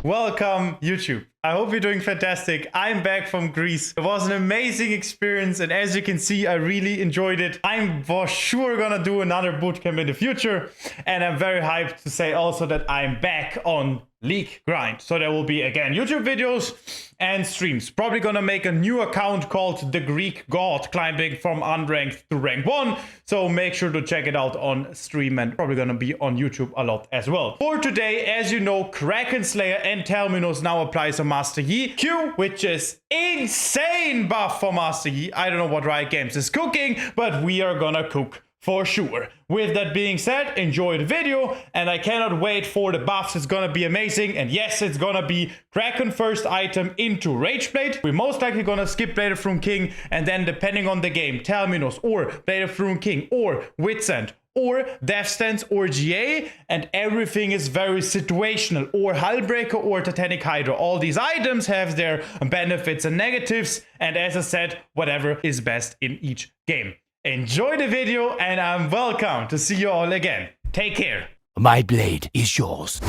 Welcome, YouTube. I hope you're doing fantastic. I'm back from Greece. It was an amazing experience, and as you can see, I really enjoyed it. I'm for sure gonna do another bootcamp in the future, and I'm very hyped to say also that I'm back on League grind. So there will be again YouTube videos and streams. Probably gonna make a new account called the Greek God, climbing from unranked to rank 1. So make sure to check it out on stream, and probably gonna be on YouTube a lot as well. For today, as you know, Kraken Slayer and Terminus now applies a Master Yi Q, which is insane buff for Master Yi. I don't know what Riot Games is cooking, but we are gonna cook for sure. With that being said, enjoy the video, and I cannot wait for the buffs. It's gonna be amazing, and yes, it's gonna be Kraken first item into Rageblade. We're most likely gonna skip Blade of Rune King, and then depending on the game, Terminus or Blade of Rune King or Witsend or Death Stance or GA, and everything is very situational, or Hullbreaker or Titanic Hydra. All these items have their benefits and negatives, and as I said, whatever is best in each game. Enjoy the video, and I'm welcome to see you all again. Take care. My blade is yours.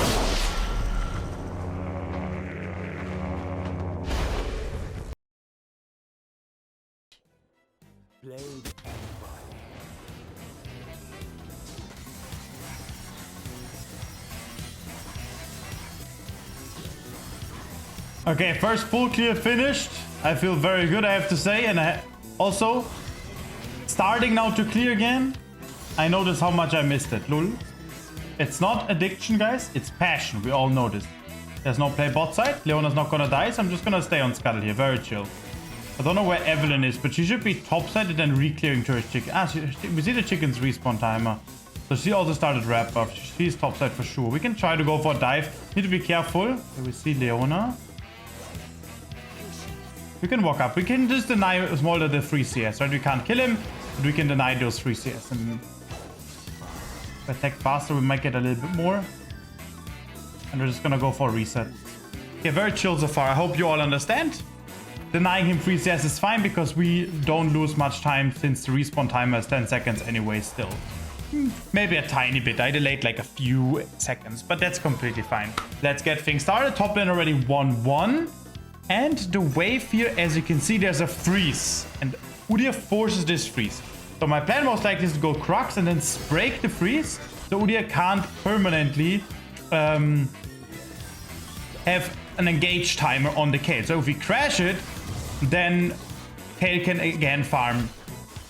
Okay, first full clear finished. I feel very good, I have to say, and I also starting now to clear again. I noticed how much I missed it. Lul. It's not addiction, guys. It's passion. We all know this. There's no play bot side. Leona's not gonna die, so I'm just gonna stay on Scuttle here. Very chill. I don't know where Evelyn is, but she should be top side and then re-clearing to her chicken. We see the chicken's respawn timer. So she also started wrap buff. She's top side for sure. We can try to go for a dive. Need to be careful. Here we see Leona. We can walk up. We can just deny Smolder the free CS, right? We can't kill him, but we can deny those free CS. And if we attack faster, we might get a little bit more. And we're just gonna go for a reset. Okay, very chill so far. I hope you all understand. Denying him free CS is fine because we don't lose much time since the respawn timer is 10 seconds anyway still. Maybe a tiny bit. I delayed like a few seconds, but that's completely fine. Let's get things started. Top lane already 1-1. And the wave here, as you can see, there's a freeze. And Udyr forces this freeze. So my plan most likely is to go Crux and then break the freeze. So Udyr can't permanently have an engage timer on the Kayle. So if we crash it, then Kayle can again farm.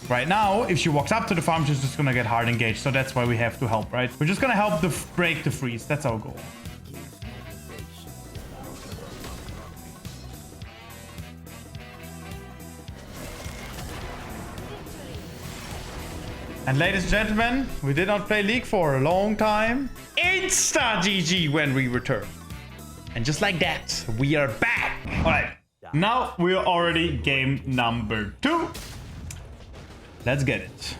Right now, if she walks up to the farm, she's just gonna get hard engaged. So that's why we have to help, right? We're just gonna help break the freeze. That's our goal. And ladies and gentlemen, we did not play League for a long time. Insta GG when we return. And just like that, we are back. All right, now we're already game number 2. Let's get it.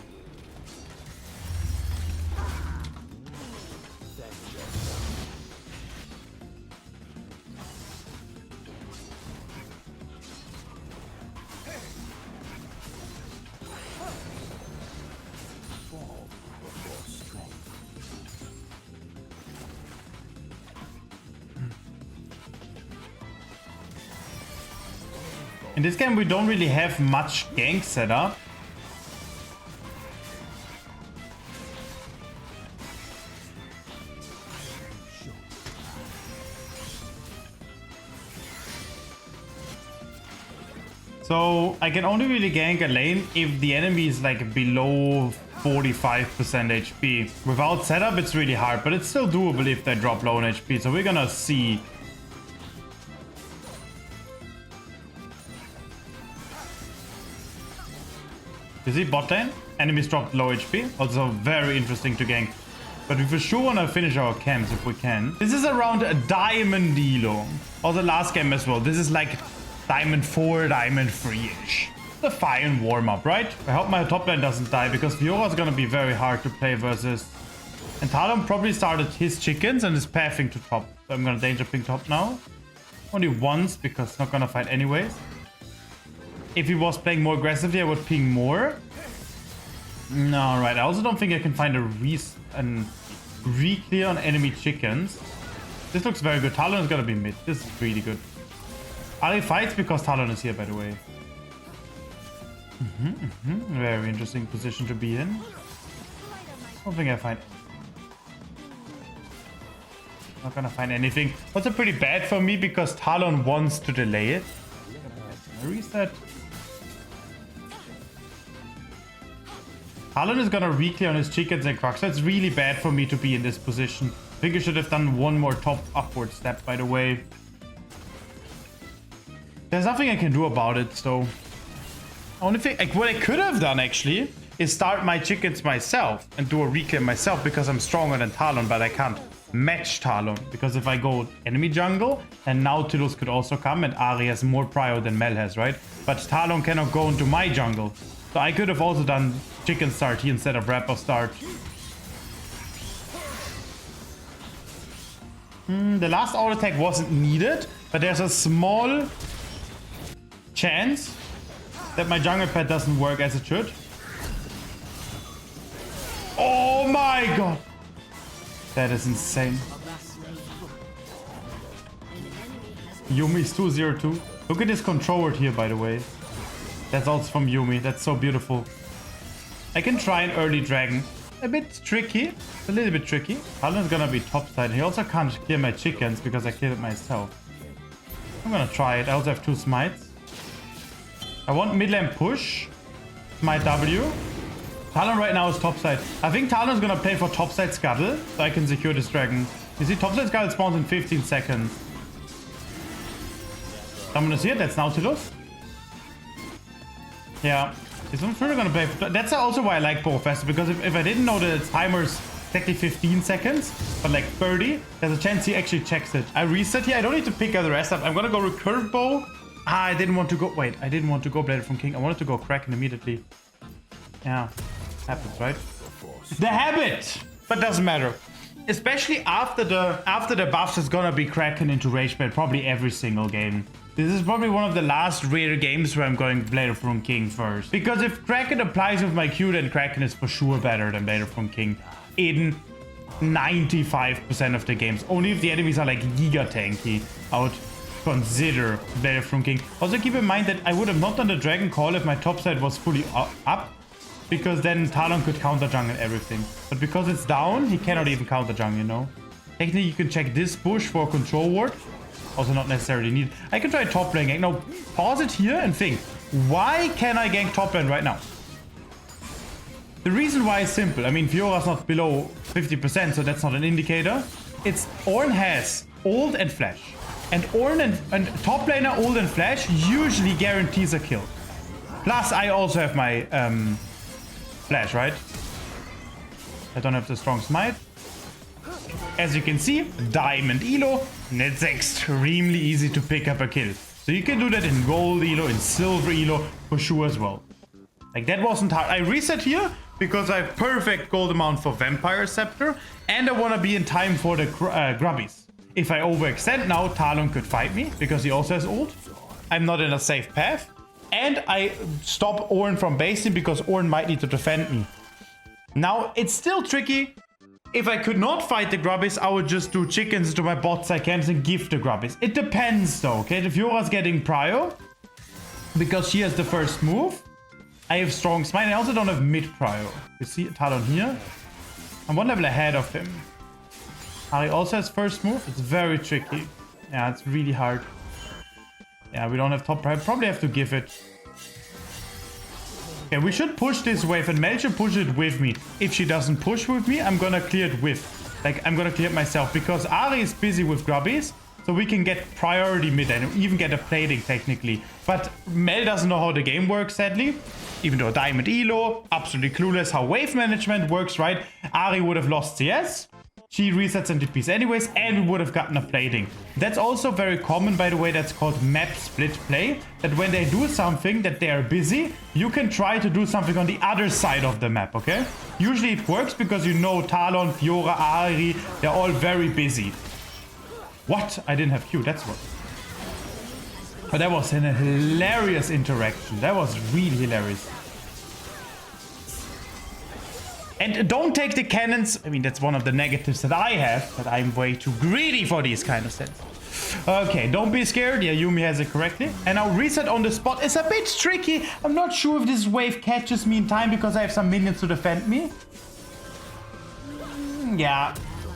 In this game, we don't really have much gank setup. So I can only really gank a lane if the enemy is like below 45% HP. Without setup, it's really hard, but it's still doable if they drop low on HP. So we're gonna see. You see bot lane? Enemies dropped low HP. Also very interesting to gank. But we for sure want to finish our camps if we can. This is around a diamond elo. Or the last game as well. This is like diamond 4, diamond 3-ish. The fine warm-up, right? I hope my top lane doesn't die, because Fiora is going to be very hard to play versus. And Talon probably started his chickens and is pathing to top. So I'm going to danger ping top now. Only once, because it's not going to fight anyways. If he was playing more aggressively, I would ping more. No, right. I also don't think I can find a re-clear on enemy chickens. This looks very good. Talon is gonna be mid. This is really good. Ari fights because Talon is here, by the way. Very interesting position to be in. I don't think I find... Not gonna find anything. Also pretty bad for me because Talon wants to delay it. Reset. Talon is gonna reclear on his chickens and crocs, so it's really bad for me to be in this position. I think I should have done one more top upward step, by the way. There's nothing I can do about it, so... Only thing, like, what I could have done, actually, is start my chickens myself and do a reclaim myself because I'm stronger than Talon, but I can't match Talon. Because if I go enemy jungle, then Nautilus could also come, and Ari has more prio than Mel has, right? But Talon cannot go into my jungle. So I could have also done chicken start here instead of rapper start. The last auto attack wasn't needed, but there's a small chance that my jungle pad doesn't work as it should. Oh my god! That is insane. Yumi's 202. Look at this control word here, by the way. That's also from Yumi. That's so beautiful. I can try an early dragon. A bit tricky. A little bit tricky. Talon's gonna be topside. He also can't clear my chickens because I killed it myself. I'm gonna try it. I also have 2 smites. I want mid lane push. My W. Talon right now is topside. I think Talon's gonna play for topside scuttle so I can secure this dragon. You see, topside scuttle spawns in 15 seconds. Someone is here. That's Nautilus. Yeah. Is I'm sure gonna play. That's also why I like both faster, because if I didn't know that its timer's exactly 15 seconds, but like 30, there's a chance he actually checks it. I reset here. I don't need to pick the rest up. I'm gonna go recurve bow. Ah, I didn't want to go. Wait, I didn't want to go Bladed from King. I wanted to go Kraken immediately. Yeah, happens, right? The habit, but doesn't matter. Especially after the buffs is gonna be Kraken into Rage Bait probably every single game. This is probably one of the last rare games where I'm going Bladed from King first. Because if Kraken applies with my Q, then Kraken is for sure better than Bladed from King in 95% of the games. Only if the enemies are like giga tanky, I would consider Bladed from King. Also keep in mind that I would have not done the Dragon Call if my top side was fully up. Because then Talon could counter jungle everything. But because it's down, he cannot even counter jungle, you know. Technically, you can check this bush for a control ward. Also not necessarily needed. I can try top lane gank. Now, pause it here and think. Why can I gank top lane right now? The reason why is simple. I mean, Fiora's not below 50%, so that's not an indicator. It's Ornn has ult and flash. And Ornn and top laner ult and flash usually guarantees a kill. Plus, I also have my flash, right? I don't have the strong smite. As you can see, diamond elo, and it's extremely easy to pick up a kill. So you can do that in gold elo, in silver elo, for sure as well. Like, that wasn't hard. I reset here because I have perfect gold amount for Vampire Scepter, and I want to be in time for the grubbies. If I overextend now, Talon could fight me because he also has ult. I'm not in a safe path. And I stop Ornn from basing because Ornn might need to defend me. Now, it's still tricky. If I could not fight the grubbies, I would just do chickens to my bot side camps and give the grubbies. It depends though, okay? The Fiora's getting prio because she has the first move. I have strong smite. I also don't have mid prio. You see Talon here? I'm one level ahead of him. Ari also has first move. It's very tricky. Yeah, it's really hard. Yeah, we don't have top prio. Probably have to give it. Okay, we should push this wave and Mel should push it with me. If she doesn't push with me, I'm gonna clear it with. Like, I'm gonna clear it myself because Ari is busy with grubbies. So we can get priority mid and even get a plating technically. But Mel doesn't know how the game works, sadly. Even though Diamond Elo, absolutely clueless how wave management works, right? Ari would have lost CS. She resets NTPs anyways, and we would have gotten a plating. That's also very common, by the way. That's called map split play. That when they do something that they are busy, you can try to do something on the other side of the map, okay? Usually it works because you know Talon, Fiora, Ari, they're all very busy. What? I didn't have Q, that's what. But that was a hilarious interaction. That was really hilarious. And don't take the cannons. I mean, that's one of the negatives that I have, that I'm way too greedy for these kind of sets. Okay, don't be scared. Yeah, Yumi has it correctly. And now reset on the spot is a bit tricky. I'm not sure if this wave catches me in time because I have some minions to defend me. Yeah,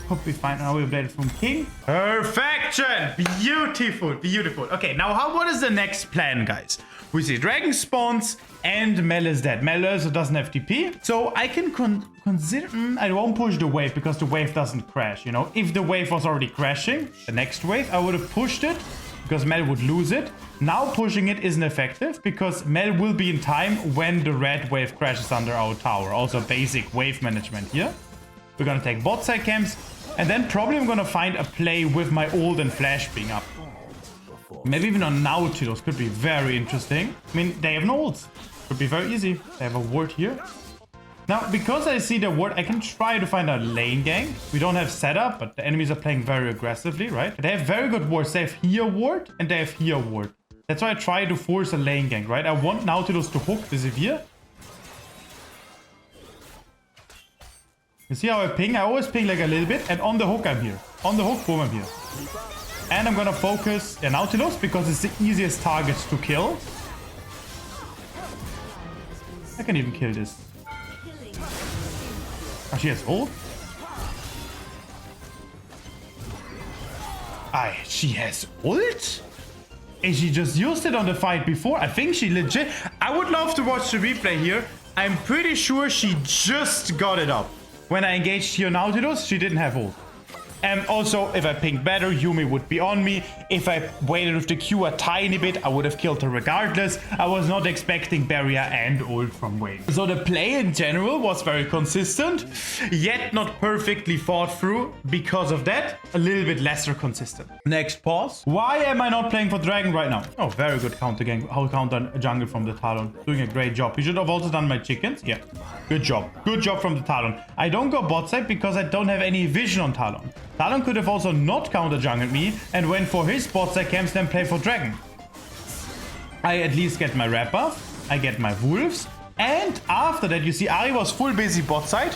could be fine. Now we played it from King. Perfection! Beautiful, beautiful. Okay, now what is the next plan, guys? We see Dragon spawns and Mel is dead. Mel also doesn't have TP. So I can consider... I won't push the wave because the wave doesn't crash, you know? If the wave was already crashing, the next wave, I would have pushed it because Mel would lose it. Now pushing it isn't effective because Mel will be in time when the red wave crashes under our tower. Also basic wave management here. We're gonna take bot side camps. And then probably I'm gonna find a play with my ult and flash being up. Maybe even on Nautilus could be very interesting. I mean, they have no ults. Could be very easy. They have a ward here. Now, because I see the ward, I can try to find a lane gang. We don't have setup, but the enemies are playing very aggressively, right? They have very good wards. They have here ward and they have here ward. That's why I try to force a lane gang, right? I want Nautilus to hook the Severe. You see how I ping? I always ping like a little bit. And on the hook, I'm here. On the hook, boom, I'm here. And I'm gonna focus the Nautilus because it's the easiest target to kill. I can even kill this. Oh, she has ult? She has ult? And she just used it on the fight before. I think she legit... I would love to watch the replay here. I'm pretty sure she just got it up. When I engaged here Nautilus, she didn't have ult. And also, if I pinged better, Yumi would be on me. If I waited with the Q a tiny bit, I would have killed her regardless. I was not expecting barrier and ult from Wayne. So the play in general was very consistent, yet not perfectly thought through. Because of that, a little bit lesser consistent. Next pause. Why am I not playing for Dragon right now? Oh, very good counter gang. How counter jungle from the Talon. Doing a great job. He should have also done my chickens. Yeah, good job. Good job from the Talon. I don't go bot side because I don't have any vision on Talon. Talon could have also not counter jungled me and went for his bot side camps, then play for Dragon. I at least get my red buff, I get my wolves, and after that you see Ari was full busy bot side.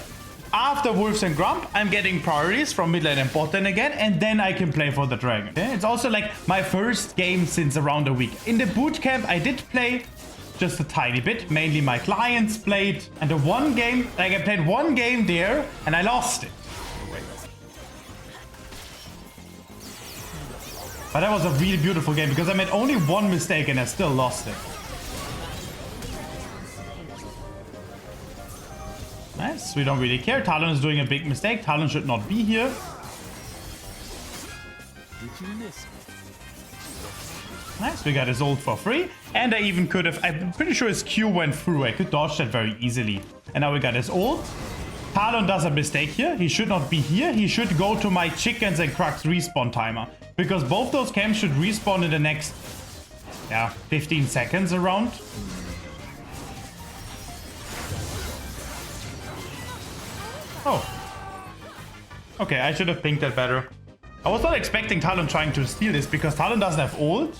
After wolves and Grump, I'm getting priorities from mid lane and bot lane again, and then I can play for the Dragon. Okay? It's also like my first game since around a week. In the boot camp, I did play just a tiny bit. Mainly my clients played, and the one game, like I played one game there, and I lost it. But that was a really beautiful game because I made only one mistake and I still lost it. Nice, we don't really care. Talon is doing a big mistake. Talon should not be here. Nice, we got his ult for free. And I even could have, I'm pretty sure his Q went through. I could dodge that very easily. And now we got his ult. Talon does a mistake here. He should not be here. He should go to my chickens and Crux respawn timer. Because both those camps should respawn in the next, 15 seconds around. Oh. Okay, I should have pinged that better. I was not expecting Talon trying to steal this because Talon doesn't have ult.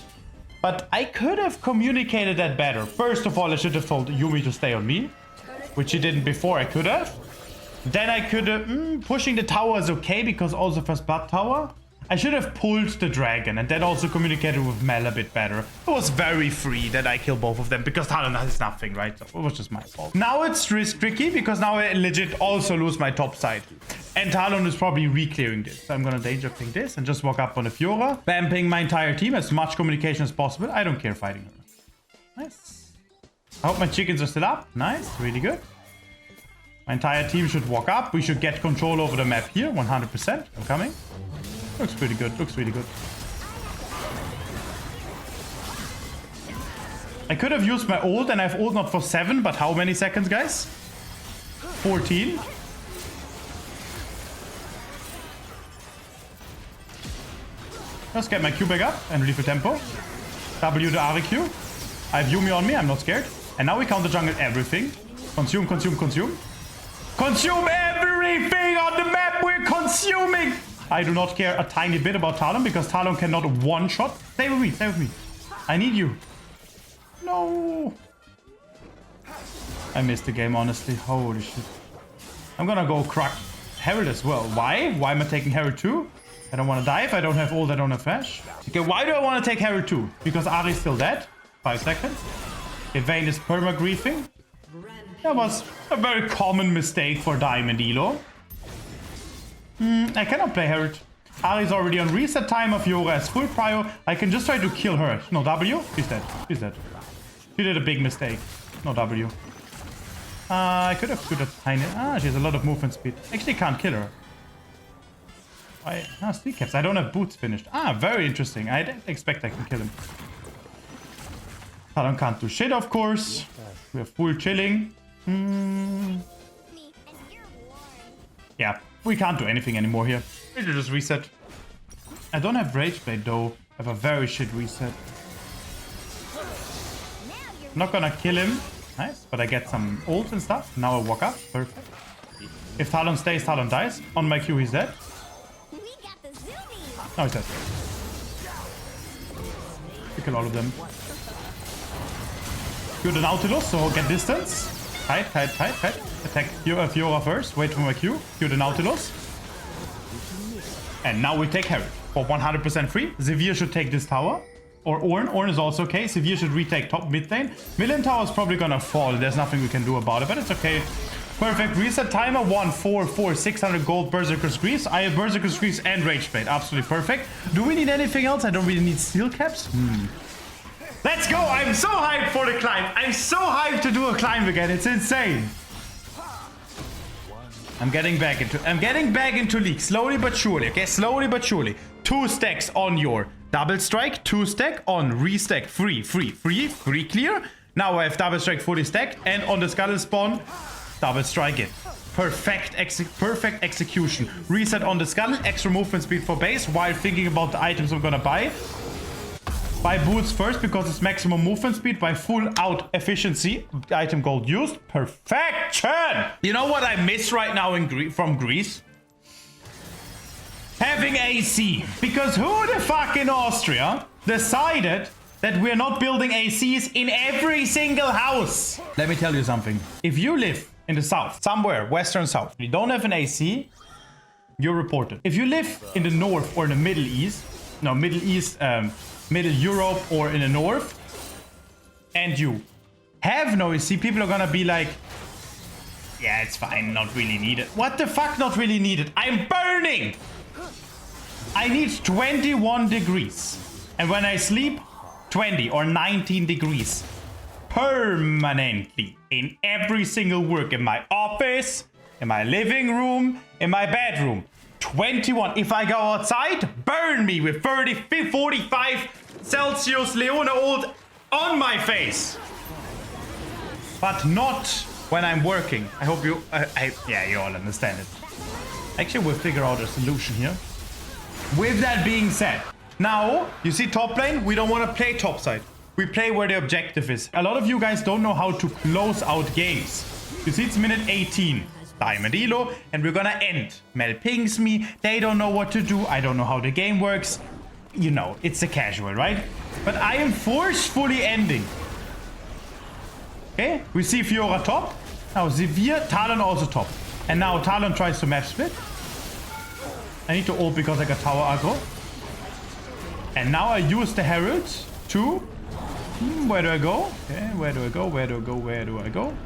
But I could have communicated that better. First of all, I should have told Yumi to stay on me. Which he didn't before. I could have. Then I could have... pushing the tower is okay because also first blood tower. I should have pulled the dragon and then also communicated with Mel a bit better. It was very free that I kill both of them because Talon has nothing, right? So it was just my fault. Now it's tricky because now I legit also lose my top side. And Talon is probably re-clearing this. So I'm gonna danger ping this and just walk up on the Fiora. Bam, ping my entire team, as much communication as possible. I don't care fighting her. Nice. I hope my chickens are still up. Nice, really good. My entire team should walk up. We should get control over the map here, 100%. I'm coming. Looks pretty good, looks really good. I could have used my ult and I have ult not for 7, but how many seconds, guys? 14. Let's get my Q back up and refill tempo. W the RQ. I have Yumi on me, I'm not scared. And now we counter jungle everything. Consume, consume, consume. Consume everything on the map, we're consuming! I do not care a tiny bit about Talon because Talon cannot one-shot. Stay with me, stay with me. I need you. No. I missed the game, honestly. Holy shit. I'm gonna go crack Herald as well. Why? Why am I taking Herald too? I don't want to dive. I don't have ult. I don't have flash. Okay, why do I want to take Herald too? Because Ari's still dead. 5 seconds. Vayne is perma-griefing. That was a very common mistake for Diamond Elo. I cannot play Herald. Ari's already on reset timer. Fiora has full prio. I can just try to kill her. No W. She's dead. She's dead. She did a big mistake. No W. I could have put a tiny... she has a lot of movement speed. Actually, can't kill her. Steel caps. I don't have boots finished. Very interesting. I didn't expect I can kill him. Talon can't do shit, of course. We have full chilling. Yeah, we can't do anything anymore here. We should just reset. I don't have Rage Blade though. I have a very shit reset. I'm not gonna kill him. Nice, but I get some ult and stuff. Now I walk up. Perfect. If Talon stays, Talon dies. On my Q, he's dead. No, he's dead. We kill all of them. Q the Nautilus, so get distance. Tight. Attack Fiora first. Wait for my Q. Q the Nautilus. And now we take Herald for 100% free. Xavier should take this tower. Or Ornn. Ornn is also okay. Xavier should retake top mid lane. Mid lane tower is probably gonna fall. There's nothing we can do about it, but it's okay. Perfect. Reset timer. 1, 4, 4, 600 gold Berserker's Grease. I have Berserker's Grease and Rage Blade. Absolutely perfect. Do we need anything else? I don't really need steel caps. Let's go. I'm so hyped for the climb. I'm so hyped to do a climb again. It's insane. I'm getting back into League. Slowly but surely. Okay, slowly but surely. 2 stacks on your double strike. 2 stack on restack. Free clear. Now I have double strike fully stacked. And on the Scuttle spawn, double strike it. Perfect execution. Reset on the Scuttle. Extra movement speed for base while thinking about the items I'm gonna buy. Buy boots first because it's maximum movement speed. By full out efficiency. Item gold used. Perfection! You know what I miss right now from Greece? Having AC. Because who the fuck in Austria decided that we're not building ACs in every single house? Let me tell you something. If you live in the south, somewhere, western south, you don't have an AC, you're reported. If you live in the north or in the Middle East, Middle Europe or in the north, and you have no AC, people are gonna be like, yeah, it's fine, not really needed. What the fuck, not really needed? I'm burning! I need 21 degrees. And when I sleep, 20 or 19 degrees. Permanently. In every single work. In my office, in my living room, in my bedroom. 21. If I go outside, burn me with 30, 45 Celsius Leona ult on my face. But not when I'm working. I hope you... yeah, you all understand it. Actually, we'll figure out a solution here. With that being said, now, you see top lane? We don't want to play top side. We play where the objective is. A lot of you guys don't know how to close out games. You see, it's minute 18. Diamond Elo, and we're gonna end. Mel pings me. They don't know what to do. I don't know how the game works. You know, it's a casual, right? But I am forcefully ending. Okay, we see Fiora top. Now Xavier, Talon also top. And now Talon tries to map split. I need to ult because I got tower aggro. And now I use the Herald to... where do I go? Okay, where do I go? Where do I go? Where do I go?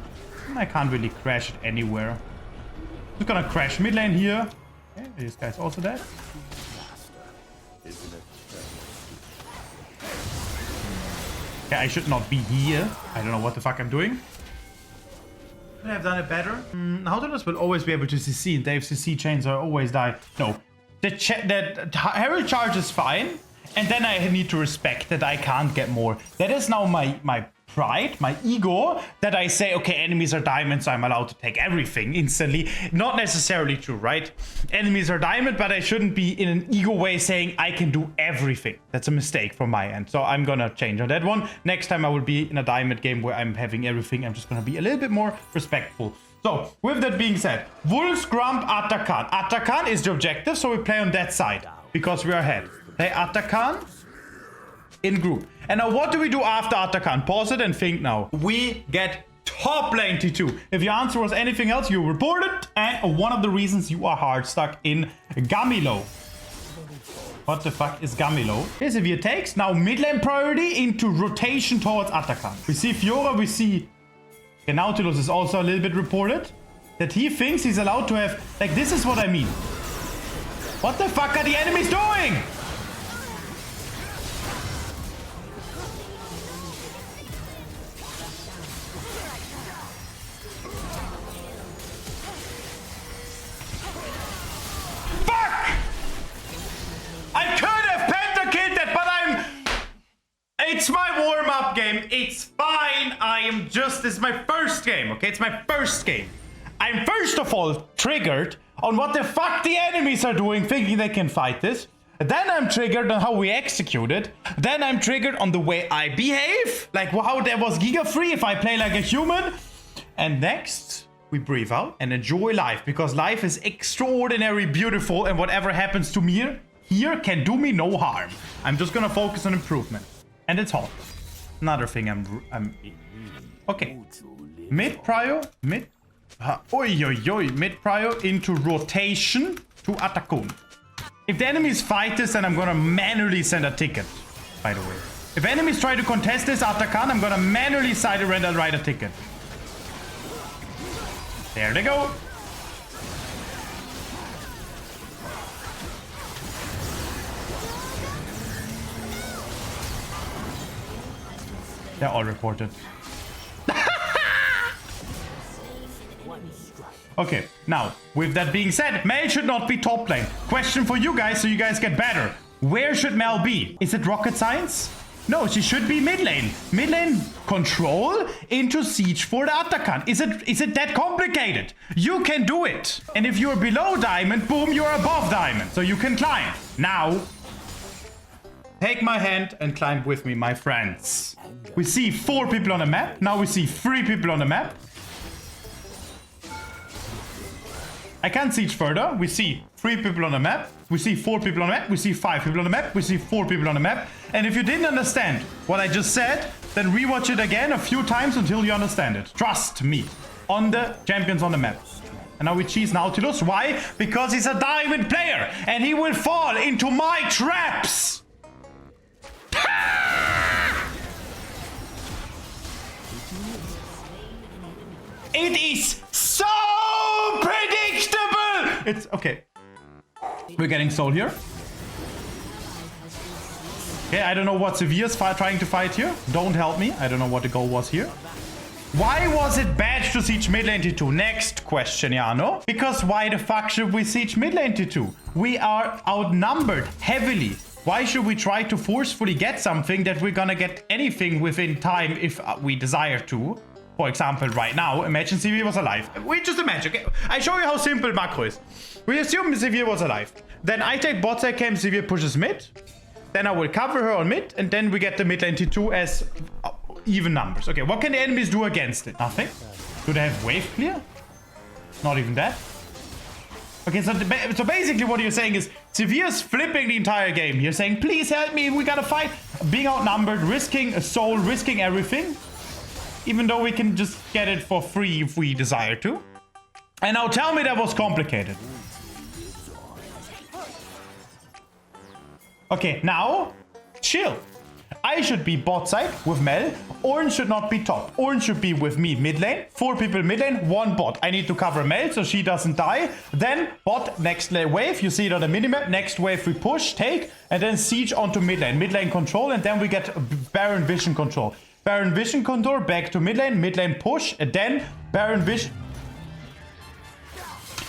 I can't really crash it anywhere. Just gonna crash mid lane here. Okay, this guy's also dead. Okay, I should not be here. I don't know what the fuck I'm doing. Could I have done it better? Nautilus will always be able to CC, and Dave's CC chains are always die. No. The Herald charge is fine, and then I need to respect that I can't get more. That is now my pride, my ego, that I say, okay, enemies are diamond, so I'm allowed to take everything instantly. Not necessarily true, right? Enemies are diamond, but I shouldn't be in an ego way saying I can do everything. That's a mistake from my end. So I'm gonna change on that one. Next time I will be in a diamond game where I'm having everything. I'm just gonna be a little bit more respectful. So, with that being said, Wolves, Grump, Atakan. Atakan is the objective, so we play on that side because we are ahead. Play Atakan in group. And now what do we do after Atakan? Pause it and think now. We get top lane T2. If your answer was anything else, you report it. And one of the reasons you are hard stuck in Gamilo. What the fuck is Gamilo? Here's Severe takes. Now mid lane priority into rotation towards Atakan. We see Fiora, we see... Okay, Nautilus is also a little bit reported. That he thinks he's allowed to have... Like, this is what I mean. What the fuck are the enemies doing? It's my warm-up game. It's fine. This is my first game, okay? It's my first game. I'm first of all triggered on what the fuck the enemies are doing, thinking they can fight this. Then I'm triggered on how we execute it. Then I'm triggered on the way I behave. Like how there was Giga free if I play like a human. And next, we breathe out and enjoy life. Because life is extraordinary beautiful. And whatever happens to me here can do me no harm. I'm just gonna focus on improvement. And it's hot. Another thing I'm okay. Mid prio, mid prio into rotation to Atakun. If the enemies fight this, then I'm gonna manually send a ticket. By the way, if enemies try to contest this Atakan, I'm gonna manually side and write a ticket. There they go. They're all reported. Okay, now, with that being said, Mel should not be top lane. Question for you guys so you guys get better. Where should Mel be? Is it rocket science? No, she should be mid lane. Mid lane control into siege for the Atakan. Is it that complicated? You can do it. And if you're below diamond, boom, you're above diamond. So you can climb. Now, take my hand and climb with me, my friends. We see 4 people on the map. Now we see 3 people on the map. I can't siege further. We see 3 people on the map. We see 4 people on the map. We see 5 people on the map. We see 4 people on the map. And if you didn't understand what I just said, then rewatch it again a few times until you understand it. Trust me. On the champions on the map. And now we cheese Nautilus. Why? Because he's a diamond player. And he will fall into my traps. It is so predictable! It's okay. We're getting soul here. Okay, I don't know what Sevire's trying to fight here. Don't help me. I don't know what the goal was here. Why was it bad to siege mid lane T2? Next question, Jano. Because why the fuck should we siege mid lane T2? We are outnumbered heavily. Why should we try to forcefully get something that we're gonna get anything within time if we desire to? For example, right now, imagine Severe was alive. We just imagine, okay? I show you how simple macro is. We assume Severe was alive. Then I take bot side camp, Severe pushes mid. Then I will cover her on mid, and then we get the mid lane T2 as even numbers. Okay, what can the enemies do against it? Nothing. Do they have wave clear? Not even that. Okay, so basically what you're saying is Severe's flipping the entire game. You're saying, please help me, we gotta fight. Being outnumbered, risking a soul, risking everything. Even though we can just get it for free if we desire to. And now tell me that was complicated. Okay, now, chill. I should be bot side with Mel. Orange should not be top. Orange should be with me mid lane. 4 people mid lane, 1 bot. I need to cover Mel so she doesn't die. Then bot, next wave. You see it on the minimap. Next wave we push, take, and then siege onto mid lane. Mid lane control, and then we get Baron Vision control. Baron Vision control, back to mid lane push, and then Baron Vision.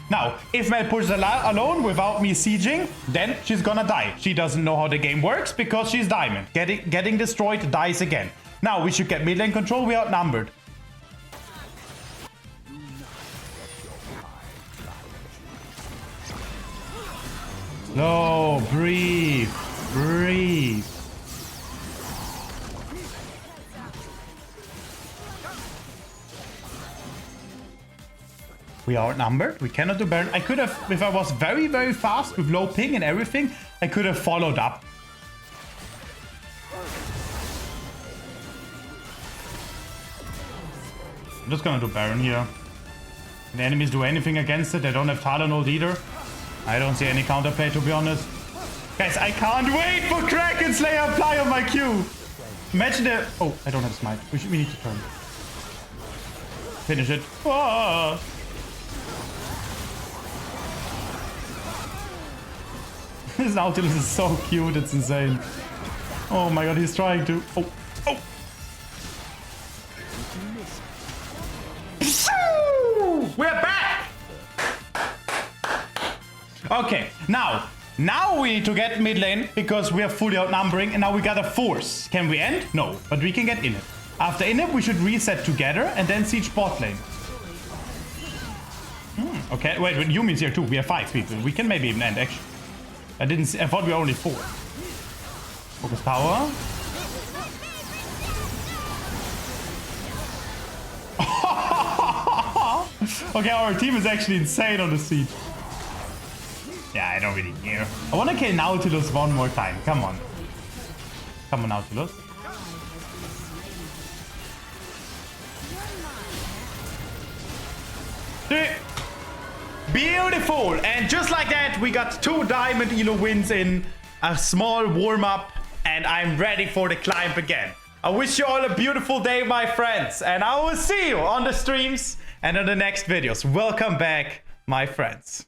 Now, if Mel pushes alone without me sieging, then she's gonna die. She doesn't know how the game works because she's diamond. Getting destroyed, dies again. Now, we should get mid lane control, we outnumbered. No, breathe. Breathe. We are outnumbered. We cannot do Baron. I could have, if I was very, very fast with low ping and everything, I could have followed up. I'm just gonna do Baron here. Can the enemies do anything against it? They don't have Talon either. I don't see any counterplay, to be honest. Guys, I can't wait for Kraken Slayer apply on my Q. Imagine the... Oh, I don't have smite. We need to turn. Finish it. Oh. This Nautilus is so cute. It's insane. Oh my god, he's trying to... Oh. Oh. We're back! Okay, now we need to get mid lane because we are fully outnumbering and now we got a force. Can we end? No, but we can get in it. After in it, we should reset together and then siege bot lane. Okay, wait, Yumi's here too. We have 5 people. We can maybe even end, actually. I thought we were only 4. Focus power. Okay, our team is actually insane on the siege. Yeah, I don't really care. I want to kill Nautilus one more time. Come on. Come on, Nautilus. Beautiful. And just like that, we got 2 diamond elo wins in a small warm-up. And I'm ready for the climb again. I wish you all a beautiful day, my friends. And I will see you on the streams and in the next videos. Welcome back, my friends.